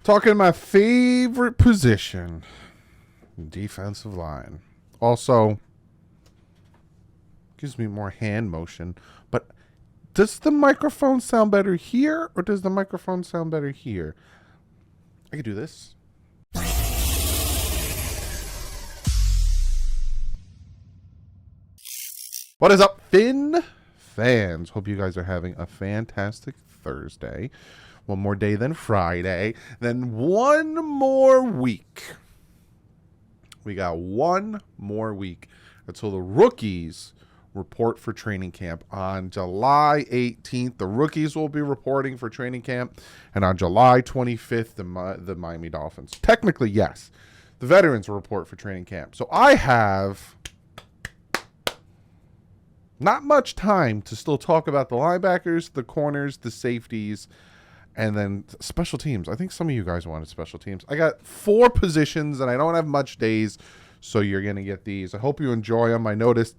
Talking my favorite position, defensive line. Also, gives me more hand motion. But does the microphone sound better here, or does the microphone sound better here? I could do this. What is up, Finn fans? Hope you guys are having a fantastic Thursday. One more day than Friday. Then one more week. We got one more week until the rookies report for training camp. On July 18th, the rookies will be reporting for training camp. And on July 25th, the Miami Dolphins. Technically, yes. The veterans will report for training camp. So I have not much time to still talk about the linebackers, the corners, the safeties, and then special teams. I think some of you guys wanted special teams. I got 4 positions, and I don't have much days, so you're going to get these. I hope you enjoy them. I noticed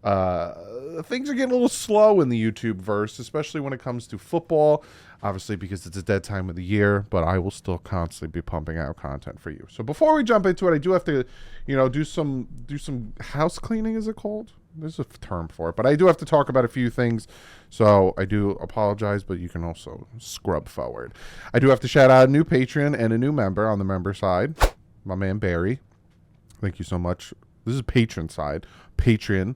things are getting a little slow in the YouTube verse, especially when it comes to football, obviously because it's a dead time of the year, but I will still constantly be pumping out content for you. So before we jump into it, I do have to, do some house cleaning, is it called? There's a term for it, but I do have to talk about a few things, so I do apologize, but you can also scrub forward. I do have to shout out a new patron and a new member on the member side, my man Barry. Thank you so much. This is patron side. Patreon,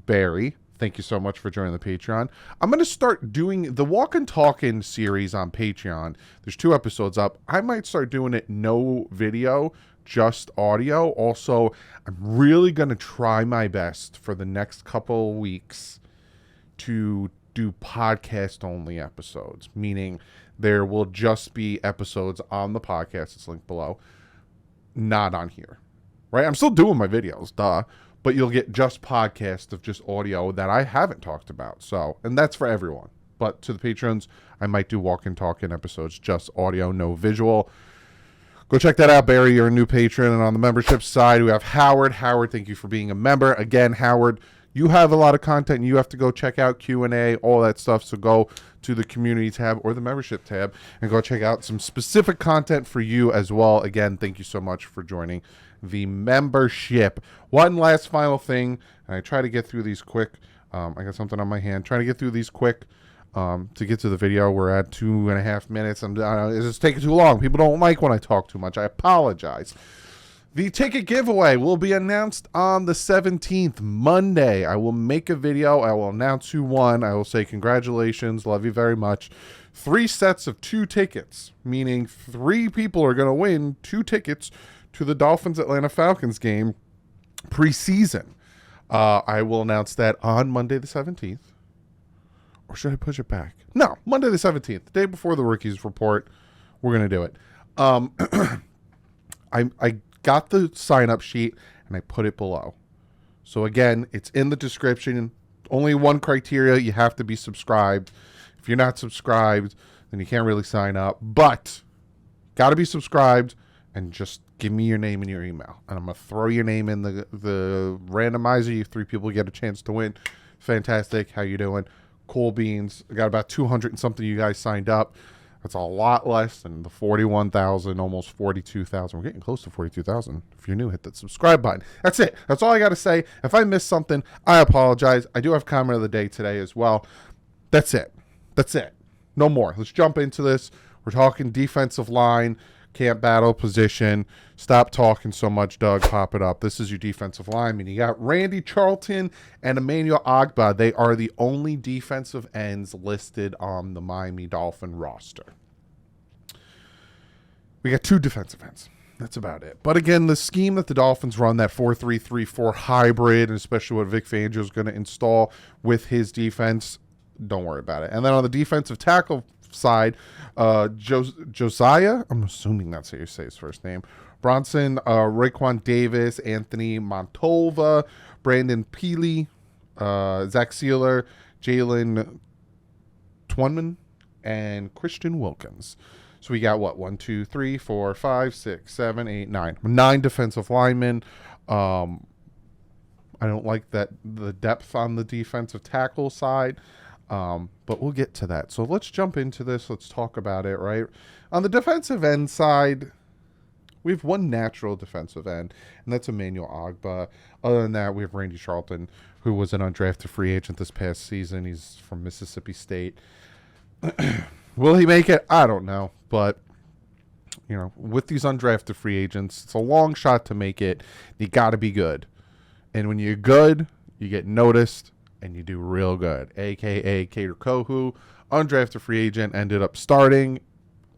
Barry. Thank you so much for joining the Patreon. I'm going to start doing the Walk and Talkin' series on Patreon. There's 2 episodes up. I might start doing it no video, just audio. Also, I'm really going to try my best for the next couple of weeks to do podcast only episodes, meaning there will just be episodes on the podcast. It's linked below, not on here, right? I'm still doing my videos, duh, but you'll get just podcasts of just audio that I haven't talked about. So, and that's for everyone, but to the patrons, I might do Walk and Talkin' episodes, just audio, no visual. Go check that out, Barry. You're a new patron. And on the membership side, we have Howard. Howard, thank you for being a member. Again, Howard, you have a lot of content. And you have to go check out Q&A, all that stuff. So go to the community tab or the membership tab and go check out some specific content for you as well. Again, thank you so much for joining the membership. One last final thing, and I try to get through these quick. I got something on my hand. Trying to get through these quick. To get to the video, we're at 2.5 minutes. It's just taking too long. People don't like when I talk too much. I apologize. The ticket giveaway will be announced on the 17th, Monday. I will make a video. I will announce who won. I will say congratulations. Love you very much. 3 sets of 2 tickets, meaning 3 people are going to win 2 tickets to the Dolphins-Atlanta Falcons game preseason. I will announce that on Monday the 17th. Or should I push it back? No, Monday the 17th, the day before the rookies report. We're going to do it. I got the sign-up sheet, and I put it below. So, again, it's in the description. Only one criteria. You have to be subscribed. If you're not subscribed, then you can't really sign up. But got to be subscribed, and just give me your name and your email. And I'm going to throw your name in the randomizer. You 3 people get a chance to win. Fantastic. How you doing? Cool beans. I got about 200 and something you guys signed up. That's a lot less than the 41,000, almost 42,000. We're getting close to 42,000. If you're new, hit that subscribe button. That's it. That's all I got to say. If I missed something, I apologize. I do have comment of the day today as well. That's it. That's it. No more. Let's jump into this. We're talking defensive line, camp battle position. Stop talking so much, Doug. Pop it up. This is your defensive lineman. You got Randy Charlton and Emmanuel Ogbah. They are the only defensive ends listed on the Miami Dolphin roster. We got 2 defensive ends. That's about it. But again, the scheme that the Dolphins run, that 4-3-3-4 hybrid, and especially what Vic Fangio is going to install with his defense, don't worry about it. And then on the defensive tackle side, Josiah, I'm assuming that's how you say his first name, Bronson, Raekwon Davis, Anthony Montova, Brandon Peely, Zach Sealer, Jalen Twinman, and Christian Wilkins. So we got what? 1, 2, 3, 4, 5, 6, 7, 8, 9. 9 defensive linemen. I don't like that the depth on the defensive tackle side. But we'll get to that. So let's jump into this. Let's talk about it, right? On the defensive end side, we have one natural defensive end, and that's Emmanuel Ogbah. Other than that, we have Randy Charlton, who was an undrafted free agent this past season. He's from Mississippi State. Will he make it? I don't know. But, with these undrafted free agents, it's a long shot to make it. You got to be good. And when you're good, you get noticed, and you do real good. A.K.A. Kader Kohu, undrafted free agent, ended up starting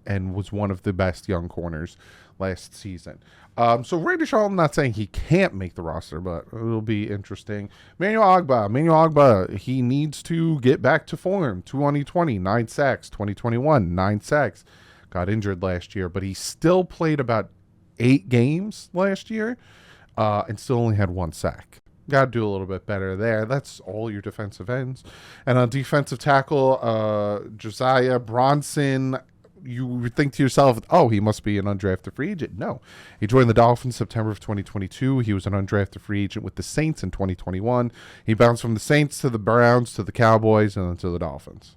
and was one of the best young corners last season. So Randy Charlton, not saying he can't make the roster, but it'll be interesting. Emmanuel Ogbah, he needs to get back to form. 2020, 9 sacks. 2021, 9 sacks. Got injured last year, but he still played about 8 games last year and still only had 1 sack. Got to do a little bit better there. That's all your defensive ends. And on defensive tackle, Josiah Bronson, you would think to yourself, oh, he must be an undrafted free agent. No. He joined the Dolphins September of 2022. He was an undrafted free agent with the Saints in 2021. He bounced from the Saints to the Browns to the Cowboys and then to the Dolphins.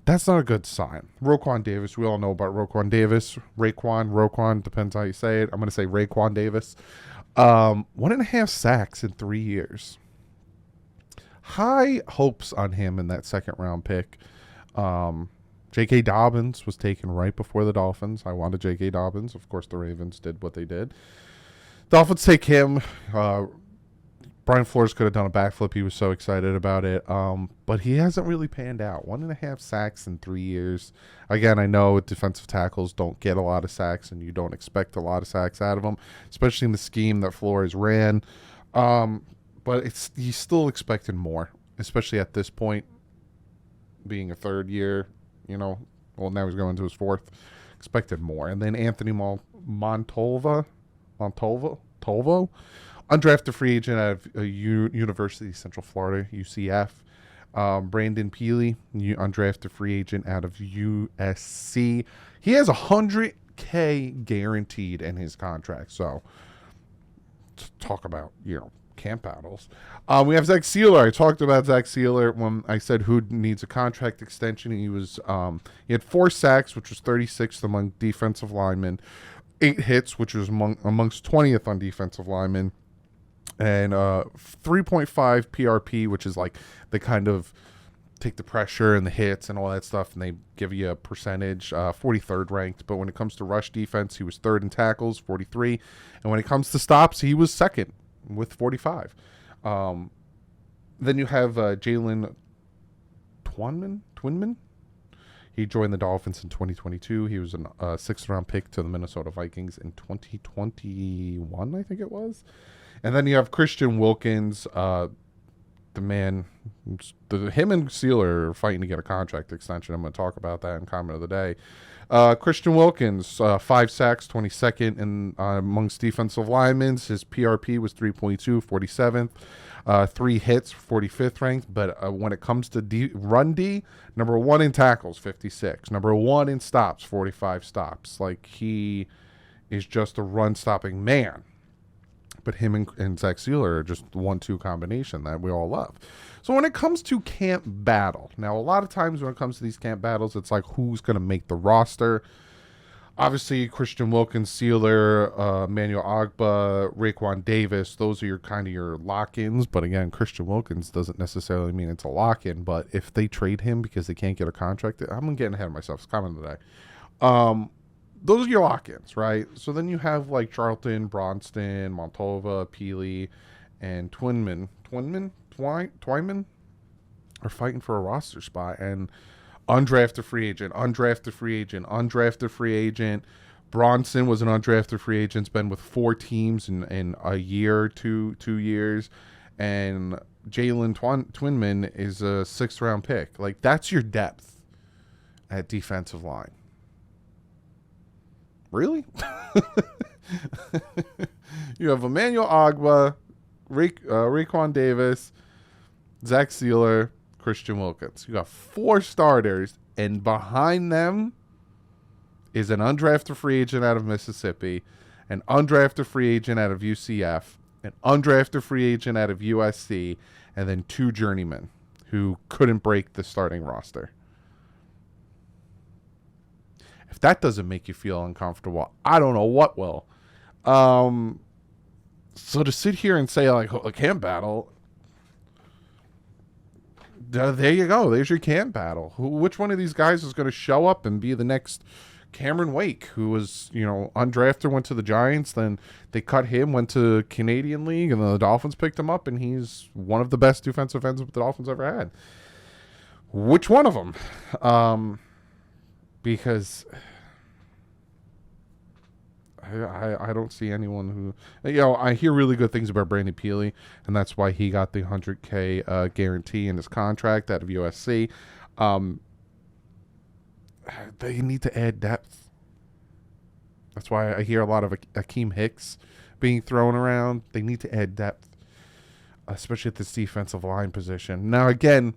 That's not a good sign. Roquan Davis, we all know about Roquan Davis. Roquan, depends how you say it. I'm going to say Raekwon Davis. 1.5 sacks in 3 years. High hopes on him in that second round pick. J.K. Dobbins was taken right before the Dolphins. I wanted J.K. Dobbins. Of course, the Ravens did what they did. Dolphins take him. Brian Flores could have done a backflip. He was so excited about it. But he hasn't really panned out. 1.5 sacks in 3 years. Again, I know defensive tackles don't get a lot of sacks, and you don't expect a lot of sacks out of them, especially in the scheme that Flores ran. But he's still expecting more, especially at this point, being a third year. Well, now he's going to his 4th. Expected more. And then Anthony Montalvo, undrafted free agent out of University of Central Florida, UCF. Brandon Peely, undrafted free agent out of USC. He has $100K guaranteed in his contract. So, talk about, camp battles. We have Zach Sealer. I talked about Zach Sealer when I said who needs a contract extension. He had 4 sacks, which was 36th among defensive linemen, 8 hits, which was amongst 20th on defensive linemen, and 3.5 PRP, which is like they kind of take the pressure and the hits and all that stuff, and they give you a percentage. 43rd ranked, but when it comes to rush defense, he was 3rd in tackles, 43, and when it comes to stops, he was 2nd with 45. Then you have Jalen Twinman. He joined the Dolphins in 2022. He was a 6th-round pick to the Minnesota Vikings in 2021, I think it was. And then you have Christian Wilkins, the man. Him and Sealer are fighting to get a contract extension. I'm going to talk about that in comment of the day. Christian Wilkins, 5 sacks, 22nd in amongst defensive linemen. His PRP was 3.2, 47th. 3 hits, 45th ranked. But when it comes to run D, number 1 in tackles, 56. Number 1 in stops, 45 stops. Like, he is just a run-stopping man. But him and Zach Sealer are just 1-2 combination that we all love. So when it comes to camp battle, now a lot of times when it comes to these camp battles, it's like who's going to make the roster. Obviously, Christian Wilkins, Sealer, Emmanuel Ogbah, Raekwon Davis, those are your lock-ins. But again, Christian Wilkins doesn't necessarily mean it's a lock-in. But if they trade him because they can't get a contract, I'm getting ahead of myself. It's comment today. Those are your lock-ins, right? So then you have like Charlton, Bronston, Montalvo, Peely, and Twyman are fighting for a roster spot. And undrafted free agent. Bronson was an undrafted free agent. It's been with 4 teams in a year, 2 years. And Jalen Twinman is a 6th-round pick. Like, that's your depth at defensive line. Really? You have Emmanuel Ogbah, Raekwon Davis, Zach Sealer, Christian Wilkins. You got 4 starters, and behind them is an undrafted free agent out of Mississippi, an undrafted free agent out of UCF, an undrafted free agent out of USC, and then 2 journeymen. who couldn't break the starting roster. If that doesn't make you feel uncomfortable, I don't know what will. So to sit here and say, like, a camp battle, there you go. There's your camp battle. Which one of these guys is going to show up and be the next Cameron Wake, who was, undrafted, went to the Giants, then they cut him, went to Canadian League, and then the Dolphins picked him up, and he's one of the best defensive ends the Dolphins ever had. Which one of them? Because I don't see anyone who, I hear really good things about Brandon Peely, and that's why he got the $100K guarantee in his contract out of USC. They need to add depth. That's why I hear a lot of Akeem Hicks being thrown around. They need to add depth, especially at this defensive line position. Now, again,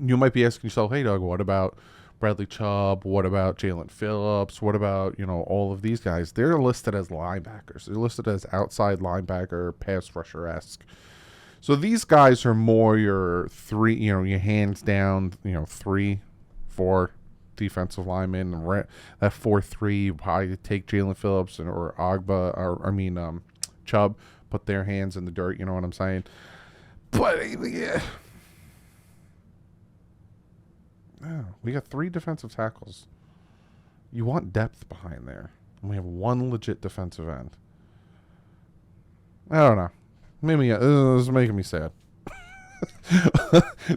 you might be asking yourself, hey, Doug, what about Bradley Chubb? What about Jalen Phillips? What about, all of these guys? They're listed as linebackers. They're listed as outside linebacker, pass rusher-esque. So these guys are more your three, your hands down, 3, 4 defensive linemen. That 4-3, you probably take Jalen Phillips or Agba, or Chubb, put their hands in the dirt. You know what I'm saying? But yeah. We got 3 defensive tackles. You want depth behind there. And we have 1 legit defensive end. I don't know. Maybe this is making me sad.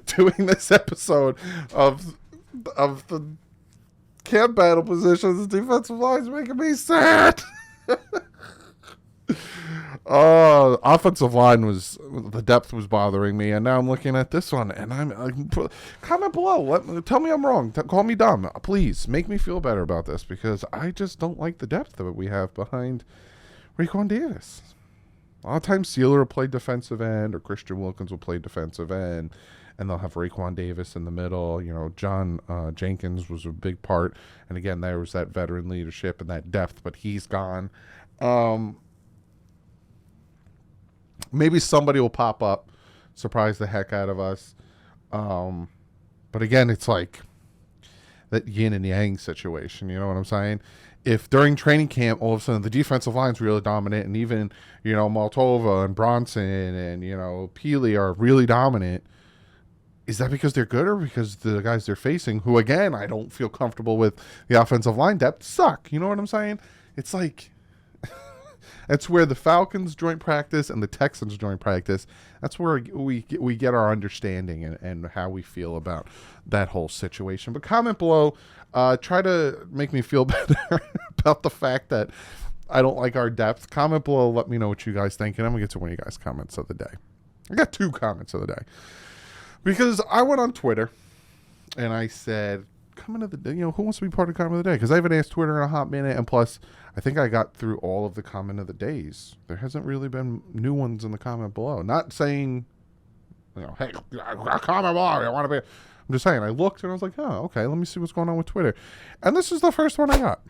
Doing this episode of the camp battle positions, defensive line is making me sad. Offensive line the depth was bothering me, and now I'm looking at this one, and I'm comment below. Tell me I'm wrong. Call me dumb. Please make me feel better about this, because I just don't like the depth that we have behind Raekwon Davis. A lot of times Sealer will play defensive end, or Christian Wilkins will play defensive end, and they'll have Raekwon Davis in the middle. John Jenkins was a big part, and again, there was that veteran leadership and that depth, but he's gone. Maybe somebody will pop up, surprise the heck out of us. But again, it's like that yin and yang situation. You know what I'm saying? If during training camp, all of a sudden the defensive line's really dominant, and even, Maltova and Bronson and, Peely are really dominant, is that because they're good, or because the guys they're facing, who, again, I don't feel comfortable with the offensive line depth, suck? You know what I'm saying? It's like... That's where the Falcons joint practice and the Texans joint practice, that's where we get our understanding and how we feel about that whole situation. But comment below. Try to make me feel better about the fact that I don't like our depth. Comment below. Let me know what you guys think. And I'm going to get to one of you guys' comments of the day. I got 2 comments of the day. Because I went on Twitter and I said, comment of the day, who wants to be part of comment of the day? Because I haven't asked Twitter in a hot minute, and plus, I think I got through all of the comment of the days. There hasn't really been new ones in the comment below. Not saying, hey, comment below. I want to be. I'm just saying, I looked and I was like, oh, okay, let me see what's going on with Twitter. And this is the first one I got.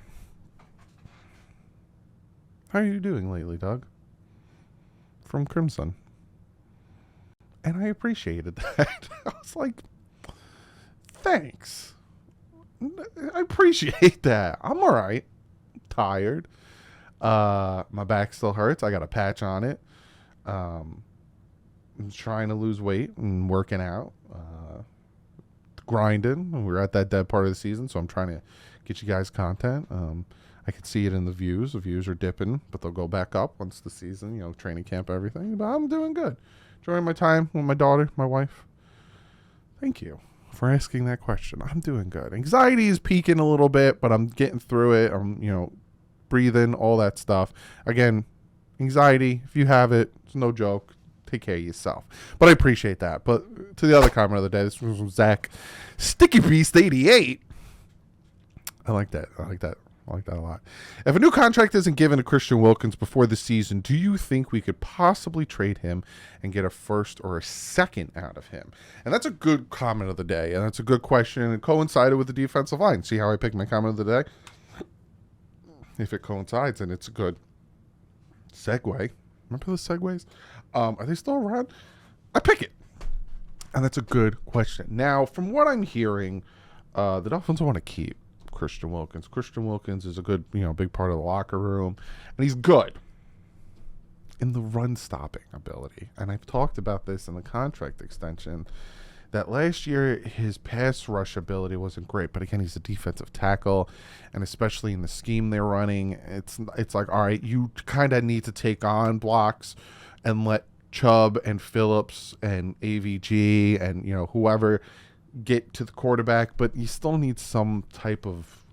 How are you doing lately, Doug? From Crimson. And I appreciated that. I was like, thanks. I appreciate that. I'm all right. Tired. My back still hurts. I got a patch on it. I'm trying to lose weight and working out. Grinding. We're at that dead part of the season, so I'm trying to get you guys content. I can see it in the views. The views are dipping, but they'll go back up once the season, training camp, everything. But I'm doing good. Enjoying my time with my daughter, my wife. Thank you for asking that question. I'm doing good. Anxiety is peaking a little bit, but I'm getting through it. I'm, breathing, all that stuff. Again, anxiety, if you have it, it's no joke. Take care of yourself. But I appreciate that. But to the other comment of the day, this was from Zach Sticky Beast 88. I like that. I like that a lot. If a new contract isn't given to Christian Wilkins before the season, do you think we could possibly trade him and get a first or a second out of him? And that's a good comment of the day, and that's a good question, and it coincided with the defensive line. See how I picked my comment of the day? If it coincides, and it's a good segue. Remember the segues? Are they still around? I pick it. And that's a good question. Now, from what I'm hearing, the Dolphins want to keep Christian Wilkins. Christian Wilkins is a good, big part of the locker room, and he's good in the run-stopping ability. And I've talked about this in the contract extension, that last year his pass rush ability wasn't great, but again, he's a defensive tackle, and especially in the scheme they're running, it's like, all right, you kind of need to take on blocks and let Chubb and Phillips and AVG and whoever get to the quarterback, but you still need some type of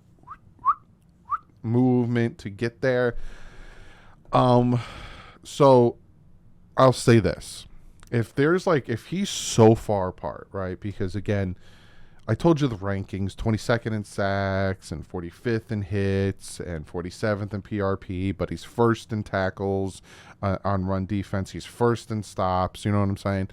movement to get there. So I'll say this. If he's so far apart, right? Because again, I told you the rankings, 22nd in sacks and 45th in hits and 47th in PRP, but he's first in tackles on run defense. He's first in stops. You know what I'm saying?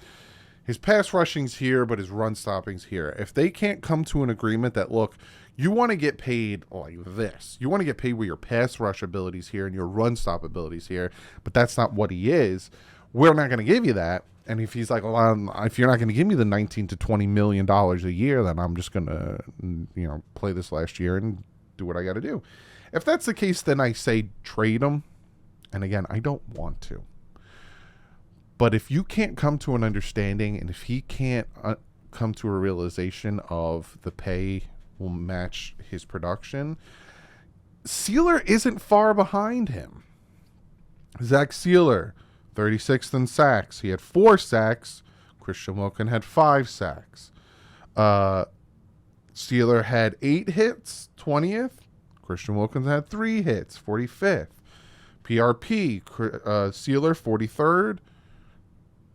His pass rushing's here, but his run stopping's here. If they can't come to an agreement that, look, you want to get paid like this. You want to get paid with your pass rush abilities here and your run stop abilities here, but that's not what he is. We're not going to give you that. And if he's like, well, if you're not going to give me the $19 to $20 million a year, then I'm just going to, play this last year and do what I got to do. If that's the case, then I say trade him. And again, I don't want to. But if you can't come to an understanding, and if he can't come to a realization of the pay will match his production, Sealer isn't far behind him. Zach Sealer, 36th in sacks. He had 4 sacks. Christian Wilkins had 5 sacks. Sealer had 8 hits, 20th. Christian Wilkins had 3 hits, 45th. PRP, Sealer, 43rd.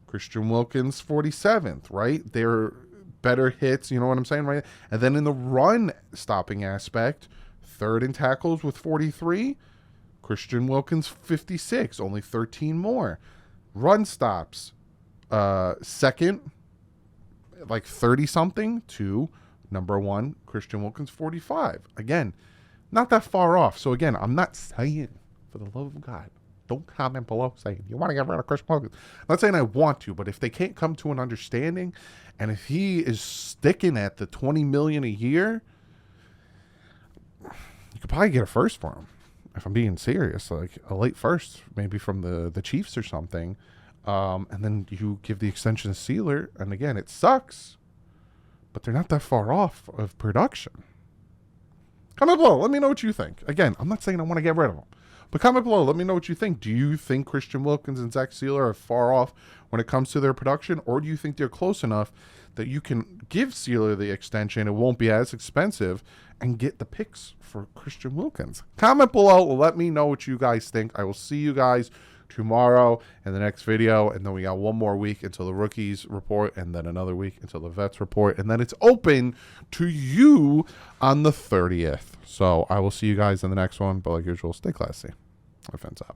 Christian Wilkins, 47th, right? They're better hits, you know what I'm saying, right? And then in the run stopping aspect, 3rd in tackles with 43. Christian Wilkins, 56, only 13 more. Run stops, 2nd, like 30-something, to number 1, Christian Wilkins, 45. Again, not that far off. So again, I'm not saying, for the love of God, don't comment below saying you want to get rid of Christian Wilkins. I'm not saying I want to, but if they can't come to an understanding, and if he is sticking at the $20 million a year, you could probably get a first for him. If I'm being serious, like a late first, maybe from the Chiefs or something, and then you give the extension to Sealer, and again, it sucks, but they're not that far off of production. Comment below. Let me know what you think. Again, I'm not saying I want to get rid of them, but comment below. Let me know what you think. Do you think Christian Wilkins and Zach Sealer are far off when it comes to their production, or do you think they're close enough that you can give Sealer the extension, it won't be as expensive, and get the picks for Christian Wilkins? Comment below. Let me know what you guys think. I will see you guys tomorrow in the next video, and then we got one more week until the rookies report, and then another week until the vets report, and then it's open to you on the 30th. So I will see you guys in the next one, but like usual, stay classy. Offense out.